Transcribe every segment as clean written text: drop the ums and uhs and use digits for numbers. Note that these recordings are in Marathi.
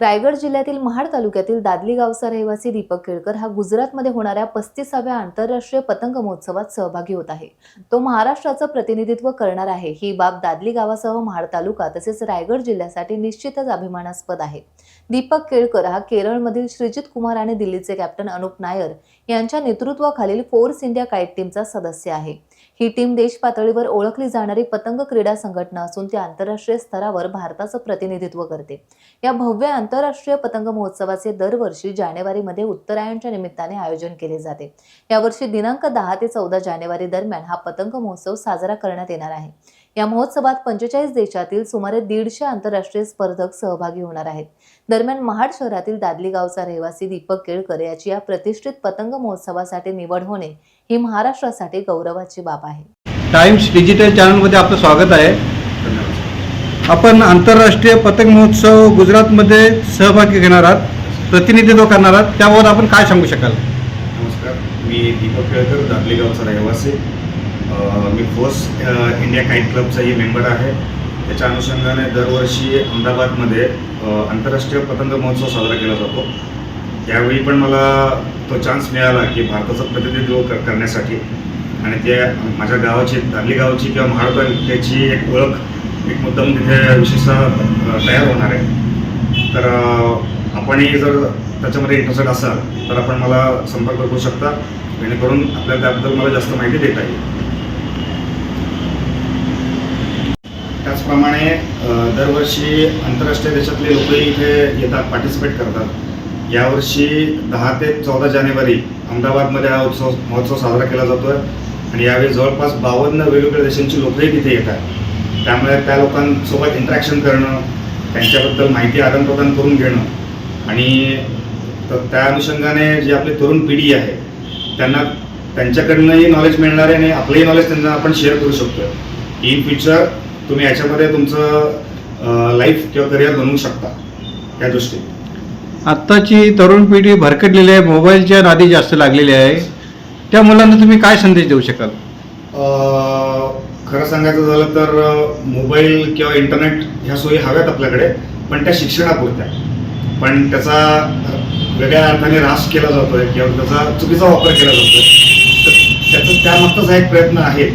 रायगड जिल्ह्यातील महाड तालुक्यातील दादली गावचा रहिवासी दीपक केळकर हा गुजरातमध्ये होणाऱ्या 35व्या आंतरराष्ट्रीय पतंग महोत्सवात सहभागी होत आहे। तो महाराष्ट्राचं प्रतिनिधित्व करणार आहे। ही बाब दादली गावासह महाड तालुका तसेच रायगड जिल्ह्यासाठी निश्चितच अभिमानास्पद आहे। दीपक केळकर हा केरळमधील श्रीजित कुमार आणि दिल्लीचे कॅप्टन अनुप नायर यांच्या नेतृत्वाखालील फोर्स इंडिया काईट टीमचा सदस्य आहे। ही टीम देश पातळीवर ओळखली जाणारी पतंग क्रीडा संघटना असून ती आंतरराष्ट्रीय स्तरावर भारताचं प्रतिनिधित्व करते। या भव्य आंतरराष्ट्रीय पतंग महोत्सवाचे दरवर्षी जानेवारीमध्ये उत्तरायणच्या निमित्ताने आयोजन केले जाते। यावर्षी दिनांक 10 ते 14 जानेवारी दरम्यान हा पतंग महोत्सव साजरा करण्यात येणार आहे। या महोत्सवात 45 देशातील सुमारे 150 आंतरराष्ट्रीय स्पर्धक सहभागी होणार आहेत। दरम्यान महाड शहरातील दादली गावचा रहिवासी दीपक केळकर याची या प्रतिष्ठित पतंग महोत्सवासाठी निवड होणे ही महाराष्ट्रासाठी गौरवाची बाब आहे। टाइम्स डिजिटल चॅनलमध्ये आपलं स्वागत आहे। आपण आंतरराष्ट्रीय पतंग महोत्सव गुजरातमध्ये सहभागी घेणार आहात, प्रतिनिधित्व करणार आहात, त्याबाबत आपण काय सांगू शकाल? नमस्कार, मी दीपक केळकर, दादली गावचा रहिवासी। मी फोर्स इंडिया काईट क्लबचाही मेंबर आहे। त्याच्या अनुषंगाने दरवर्षी अहमदाबादमध्ये आंतरराष्ट्रीय पतंग महोत्सव साजरा केला जातो। यावेळी पण मला तो चान्स मिळाला की भारताचं प्रतिनिधित्व करण्यासाठी आणि ते माझ्या गावाची, दादली गावची किंवा महाड तालुक्याची एक ओळख, एक मुद्दाम तिथे विशेषतः तयार होणार आहे। तर आपणही जर त्याच्यामध्ये इंटरेस्टेड असाल तर आपण मला संपर्क करू शकता, जेणेकरून आपल्याला त्याबद्दल मला जास्त माहिती देता येईल। त्याचप्रमाणे दरवर्षी आंतरराष्ट्रीय देशातले लोकही इथे येतात, पार्टिसिपेट करतात। यावर्षी 10 ते 14 जानेवारी अहमदाबादमध्ये हा महोत्सव साजरा केला जातो आहे आणि यावेळी जवळपास 52 वेगवेगळ्या देशांची लोकही तिथे येतात। त्यामुळे त्या लोकांसोबत इंटरॅक्शन करणं, त्यांच्याबद्दल माहिती आदानप्रदान करून घेणं आणि त्या अनुषंगाने जी आपली तरुण पिढी आहे त्यांना त्यांच्याकडनंही नॉलेज मिळणार आहे आणि आपलंही नॉलेज त्यांना आपण शेअर करू शकतो। इन फ्युचर तुम्ही याच्यामध्ये तुमचं लाईफ किंवा करिअर बनवू शकता। या दृष्टीने आत्ताची तरुण पिढी भरकटलेली आहे, मोबाईलच्या नादी जास्त लागलेली आहे, त्या मुलांना तुम्ही काय संदेश देऊ शकाल? खरं सांगायचं झालं तर मोबाईल किंवा इंटरनेट ह्या सोयी हव्यात आपल्याकडे, पण त्या शिक्षणापुरत्या, पण त्याचा वेगळ्या अर्थाने ऱ्हास केला जातोय किंवा त्याचा चुकीचा वापर केला जातोय। तर त्यामागचाच हा एक प्रयत्न आहे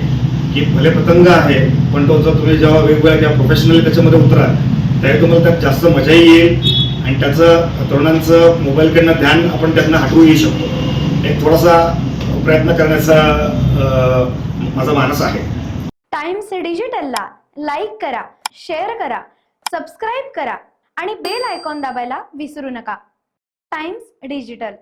की भले पतंग आहे, पण तो जर तुम्ही जेव्हा वेगवेगळ्या किंवा प्रोफेशनली त्याच्यामध्ये उतराल त्यावेळी तुम्हाला त्यात जास्त मजाही येईल आणि त्याचं तरुणांचं मोबाईलकडनं ध्यान आपण त्यातनं हटवूही शकतो। एक थोडासा प्रयत्न करण्याचा माझा मानस आहे। टाइम्स डिजिटलला लाईक करा, शेअर करा, सबस्क्राईब करा आणि बेल आयकॉन दाबायला विसरू नका। Times digital.